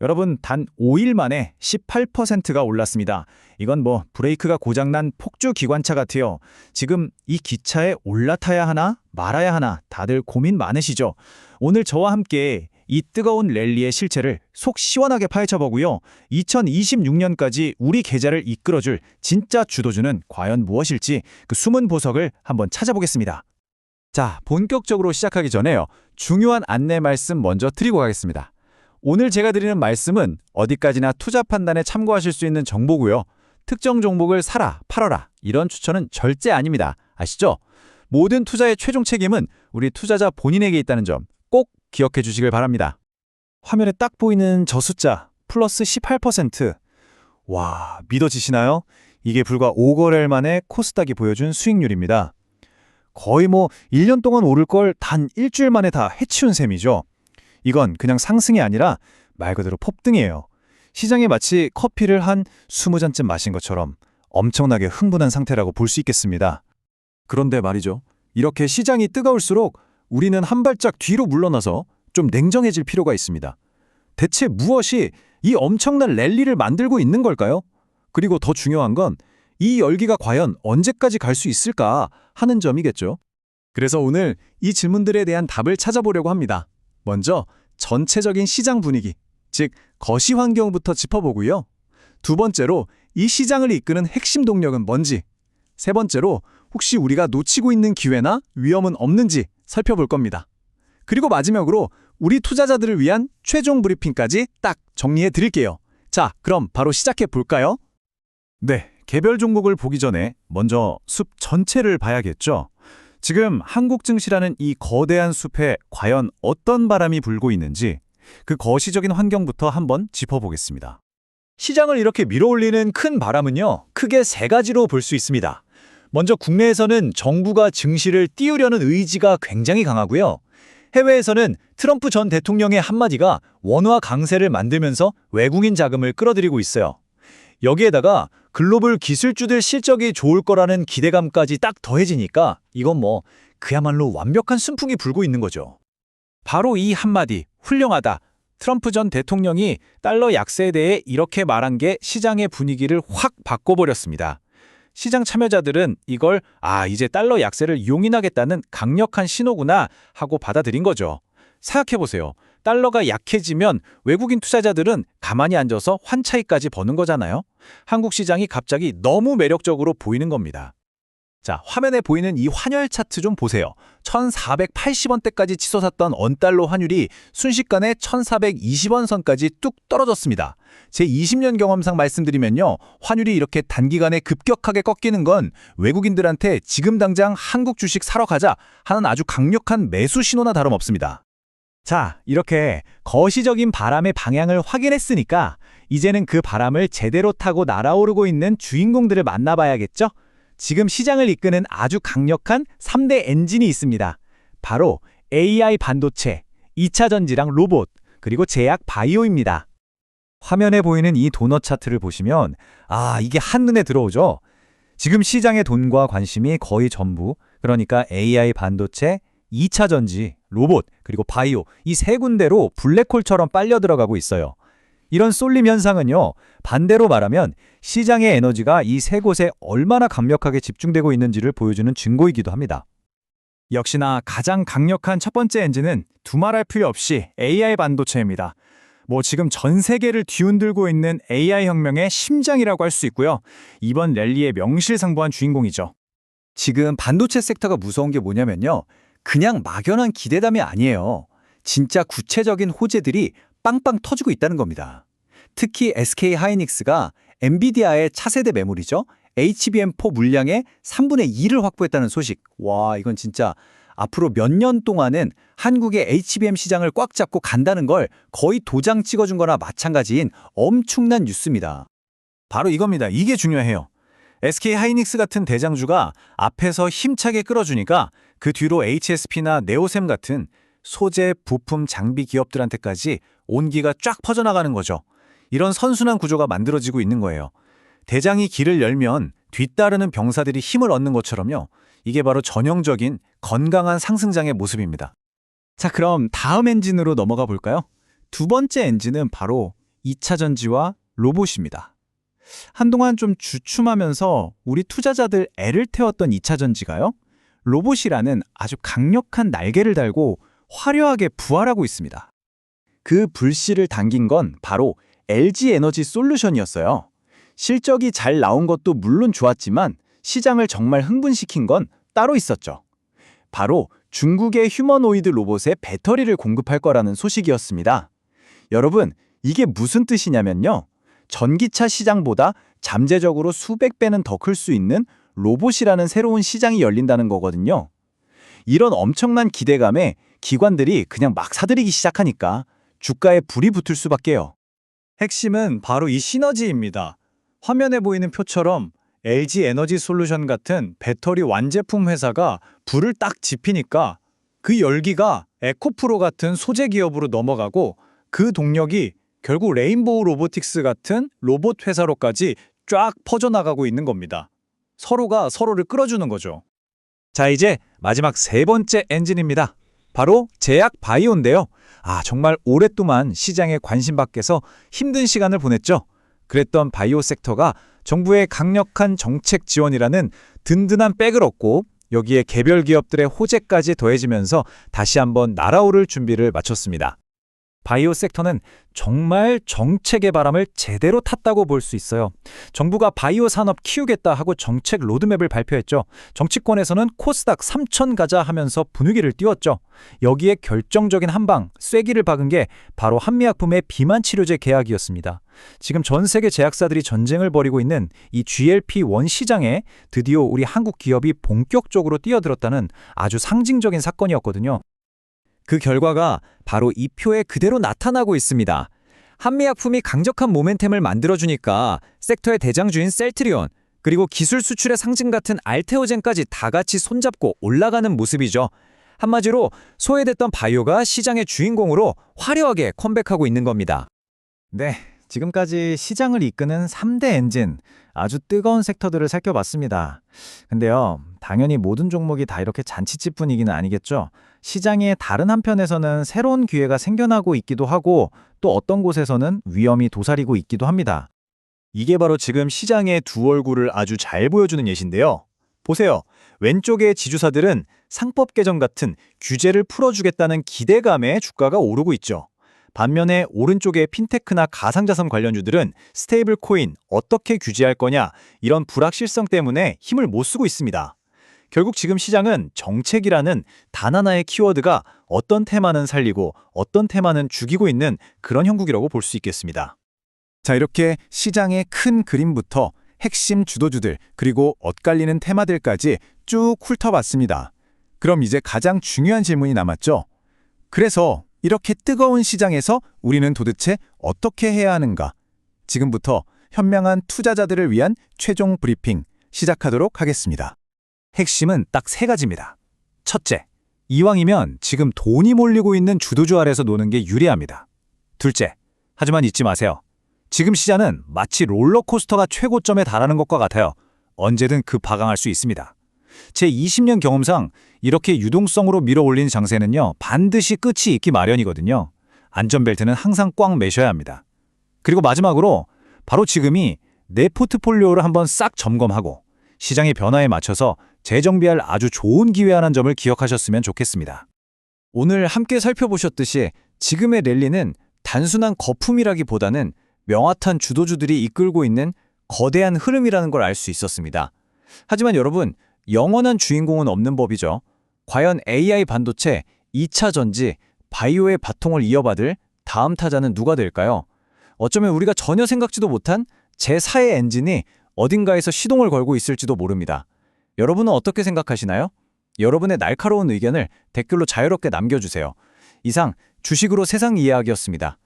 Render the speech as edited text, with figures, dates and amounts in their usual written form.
여러분, 단 5일 만에 18%가 올랐습니다. 이건 브레이크가 고장난 폭주 기관차 같아요. 지금 이 기차에 올라타야 하나 말아야 하나 다들 고민 많으시죠? 오늘 저와 함께 이 뜨거운 랠리의 실체를 속 시원하게 파헤쳐보고요. 2026년까지 우리 계좌를 이끌어줄 진짜 주도주는 과연 무엇일지 그 숨은 보석을 한번 찾아보겠습니다. 자, 본격적으로 시작하기 전에요. 중요한 안내 말씀 먼저 드리고 가겠습니다. 오늘 제가 드리는 말씀은 어디까지나 투자 판단에 참고하실 수 있는 정보고요. 특정 종목을 사라, 팔아라 이런 추천은 절대 아닙니다. 아시죠? 모든 투자의 최종 책임은 우리 투자자 본인에게 있다는 점 꼭 기억해 주시길 바랍니다. 화면에 딱 보이는 저 숫자 플러스 18%. 와, 믿어지시나요? 이게 불과 5거래일 만에 코스닥이 보여준 수익률입니다. 거의 1년 동안 오를 걸 단 일주일 만에 다 해치운 셈이죠. 이건 그냥 상승이 아니라 말 그대로 폭등이에요. 시장에 마치 커피를 한 20잔쯤 마신 것처럼 엄청나게 흥분한 상태라고 볼 수 있겠습니다. 그런데 말이죠. 이렇게 시장이 뜨거울수록 우리는 한 발짝 뒤로 물러나서 좀 냉정해질 필요가 있습니다. 대체 무엇이 이 엄청난 랠리를 만들고 있는 걸까요? 그리고 더 중요한 건 이 열기가 과연 언제까지 갈 수 있을까 하는 점이겠죠. 그래서 오늘 이 질문들에 대한 답을 찾아보려고 합니다. 먼저 전체적인 시장 분위기, 즉 거시 환경부터 짚어보고요. 두 번째로 이 시장을 이끄는 핵심 동력은 뭔지, 세 번째로 혹시 우리가 놓치고 있는 기회나 위험은 없는지 살펴볼 겁니다. 그리고 마지막으로 우리 투자자들을 위한 최종 브리핑까지 딱 정리해 드릴게요. 자, 그럼 바로 시작해 볼까요? 네, 개별 종목을 보기 전에 먼저 숲 전체를 봐야겠죠. 지금 한국 증시라는 이 거대한 숲에 과연 어떤 바람이 불고 있는지 그 거시적인 환경부터 한번 짚어보겠습니다. 시장을 이렇게 밀어올리는 큰 바람은요, 크게 세 가지로 볼 수 있습니다. 먼저 국내에서는 정부가 증시를 띄우려는 의지가 굉장히 강하고요. 해외에서는 트럼프 전 대통령의 한마디가 원화 강세를 만들면서 외국인 자금을 끌어들이고 있어요. 여기에다가 글로벌 기술주들 실적이 좋을 거라는 기대감까지 딱 더해지니까 이건 그야말로 완벽한 순풍이 불고 있는 거죠. 바로 이 한마디, 훌륭하다. 트럼프 전 대통령이 달러 약세에 대해 이렇게 말한 게 시장의 분위기를 확 바꿔버렸습니다. 시장 참여자들은 이걸 이제 달러 약세를 용인하겠다는 강력한 신호구나 하고 받아들인 거죠. 생각해보세요. 달러가 약해지면 외국인 투자자들은 가만히 앉아서 환차익까지 버는 거잖아요. 한국 시장이 갑자기 너무 매력적으로 보이는 겁니다. 자, 화면에 보이는 이 환율 차트 좀 보세요. 1,480원대까지 치솟았던 원달러 환율이 순식간에 1,420원 선까지 뚝 떨어졌습니다. 제 20년 경험상 말씀드리면요. 환율이 이렇게 단기간에 급격하게 꺾이는 건 외국인들한테 지금 당장 한국 주식 사러 가자 하는 아주 강력한 매수 신호나 다름없습니다. 자, 이렇게 거시적인 바람의 방향을 확인했으니까 이제는 그 바람을 제대로 타고 날아오르고 있는 주인공들을 만나봐야겠죠? 지금 시장을 이끄는 아주 강력한 3대 엔진이 있습니다. 바로 AI 반도체, 2차 전지랑 로봇, 그리고 제약 바이오입니다. 화면에 보이는 이 도넛 차트를 보시면 이게 한눈에 들어오죠? 지금 시장의 돈과 관심이 거의 전부, 그러니까 AI 반도체, 2차 전지, 로봇, 그리고 바이오 이 세 군데로 블랙홀처럼 빨려 들어가고 있어요. 이런 쏠림 현상은요, 반대로 말하면 시장의 에너지가 이 세 곳에 얼마나 강력하게 집중되고 있는지를 보여주는 증거이기도 합니다. 역시나 가장 강력한 첫 번째 엔진은 두말할 필요 없이 AI 반도체입니다. 지금 전 세계를 뒤흔들고 있는 AI 혁명의 심장이라고 할 수 있고요. 이번 랠리의 명실상부한 주인공이죠. 지금 반도체 섹터가 무서운 게 뭐냐면요. 그냥 막연한 기대감이 아니에요. 진짜 구체적인 호재들이 빵빵 터지고 있다는 겁니다. 특히 SK 하이닉스가 엔비디아의 차세대 메모리죠. HBM4 물량의 3분의 2를 확보했다는 소식. 와, 이건 진짜 앞으로 몇 년 동안은 한국의 HBM 시장을 꽉 잡고 간다는 걸 거의 도장 찍어준 거나 마찬가지인 엄청난 뉴스입니다. 바로 이겁니다. 이게 중요해요. SK 하이닉스 같은 대장주가 앞에서 힘차게 끌어주니까 그 뒤로 HSP나 네오셈 같은 소재, 부품, 장비 기업들한테까지 온기가 쫙 퍼져나가는 거죠. 이런 선순환 구조가 만들어지고 있는 거예요. 대장이 길을 열면 뒤따르는 병사들이 힘을 얻는 것처럼요. 이게 바로 전형적인 건강한 상승장의 모습입니다. 자, 그럼 다음 엔진으로 넘어가 볼까요? 두 번째 엔진은 바로 2차 전지와 로봇입니다. 한동안 좀 주춤하면서 우리 투자자들 애를 태웠던 2차 전지가요, 로봇이라는 아주 강력한 날개를 달고 화려하게 부활하고 있습니다. 그 불씨를 당긴 건 바로 LG 에너지 솔루션이었어요. 실적이 잘 나온 것도 물론 좋았지만 시장을 정말 흥분시킨 건 따로 있었죠. 바로 중국의 휴머노이드 로봇에 배터리를 공급할 거라는 소식이었습니다. 여러분, 이게 무슨 뜻이냐면요, 전기차 시장보다 잠재적으로 수백 배는 더 클 수 있는 로봇이라는 새로운 시장이 열린다는 거거든요. 이런 엄청난 기대감에 기관들이 그냥 막 사들이기 시작하니까 주가에 불이 붙을 수밖에요. 핵심은 바로 이 시너지입니다. 화면에 보이는 표처럼 LG 에너지 솔루션 같은 배터리 완제품 회사가 불을 딱 지피니까 그 열기가 에코프로 같은 소재 기업으로 넘어가고, 그 동력이 결국 레인보우 로보틱스 같은 로봇 회사로까지 쫙 퍼져나가고 있는 겁니다. 서로가 서로를 끌어주는 거죠. 자, 이제 마지막 세 번째 엔진입니다. 바로 제약 바이오인데요. 정말 오랫동안 시장에 관심 밖에서 힘든 시간을 보냈죠. 그랬던 바이오 섹터가 정부의 강력한 정책 지원이라는 든든한 백을 얻고, 여기에 개별 기업들의 호재까지 더해지면서 다시 한번 날아오를 준비를 마쳤습니다. 바이오 섹터는 정말 정책의 바람을 제대로 탔다고 볼 수 있어요. 정부가 바이오 산업 키우겠다 하고 정책 로드맵을 발표했죠. 정치권에서는 코스닥 3천 가자 하면서 분위기를 띄웠죠. 여기에 결정적인 한방, 쐐기를 박은 게 바로 한미약품의 비만 치료제 계약이었습니다. 지금 전 세계 제약사들이 전쟁을 벌이고 있는 이 GLP-1 시장에 드디어 우리 한국 기업이 본격적으로 뛰어들었다는 아주 상징적인 사건이었거든요. 그 결과가 바로 이 표에 그대로 나타나고 있습니다. 한미약품이 강력한 모멘텀을 만들어주니까 섹터의 대장주인 셀트리온, 그리고 기술 수출의 상징 같은 알테오젠까지 다 같이 손잡고 올라가는 모습이죠. 한마디로 소외됐던 바이오가 시장의 주인공으로 화려하게 컴백하고 있는 겁니다. 네, 지금까지 시장을 이끄는 3대 엔진, 아주 뜨거운 섹터들을 살펴봤습니다. 근데요, 당연히 모든 종목이 다 이렇게 잔치집 분위기는 아니겠죠? 시장의 다른 한편에서는 새로운 기회가 생겨나고 있기도 하고, 또 어떤 곳에서는 위험이 도사리고 있기도 합니다. 이게 바로 지금 시장의 두 얼굴을 아주 잘 보여주는 예시인데요. 보세요. 왼쪽의 지주사들은 상법 개정 같은 규제를 풀어주겠다는 기대감에 주가가 오르고 있죠. 반면에 오른쪽의 핀테크나 가상자산 관련주들은 스테이블 코인 어떻게 규제할 거냐, 이런 불확실성 때문에 힘을 못 쓰고 있습니다. 결국 지금 시장은 정책이라는 단 하나의 키워드가 어떤 테마는 살리고 어떤 테마는 죽이고 있는 그런 형국이라고 볼 수 있겠습니다. 자, 이렇게 시장의 큰 그림부터 핵심 주도주들, 그리고 엇갈리는 테마들까지 쭉 훑어봤습니다. 그럼 이제 가장 중요한 질문이 남았죠. 그래서 이렇게 뜨거운 시장에서 우리는 도대체 어떻게 해야 하는가? 지금부터 현명한 투자자들을 위한 최종 브리핑 시작하도록 하겠습니다. 핵심은 딱 세 가지입니다. 첫째, 이왕이면 지금 돈이 몰리고 있는 주도주 아래서 노는 게 유리합니다. 둘째, 하지만 잊지 마세요. 지금 시장은 마치 롤러코스터가 최고점에 달하는 것과 같아요. 언제든 급하강할 수 있습니다. 제 20년 경험상 이렇게 유동성으로 밀어올린 장세는요, 반드시 끝이 있기 마련이거든요. 안전벨트는 항상 꽉 매셔야 합니다. 그리고 마지막으로 바로 지금이 내 포트폴리오를 한번 싹 점검하고 시장의 변화에 맞춰서 재정비할 아주 좋은 기회라는 점을 기억하셨으면 좋겠습니다. 오늘 함께 살펴보셨듯이 지금의 랠리는 단순한 거품이라기보다는 명확한 주도주들이 이끌고 있는 거대한 흐름이라는 걸 알 수 있었습니다. 하지만 여러분, 영원한 주인공은 없는 법이죠. 과연 AI 반도체, 2차 전지, 바이오의 바통을 이어받을 다음 타자는 누가 될까요? 어쩌면 우리가 전혀 생각지도 못한 제4의 엔진이 어딘가에서 시동을 걸고 있을지도 모릅니다. 여러분은 어떻게 생각하시나요? 여러분의 날카로운 의견을 댓글로 자유롭게 남겨주세요. 이상 주식으로 세상 이해하기였습니다.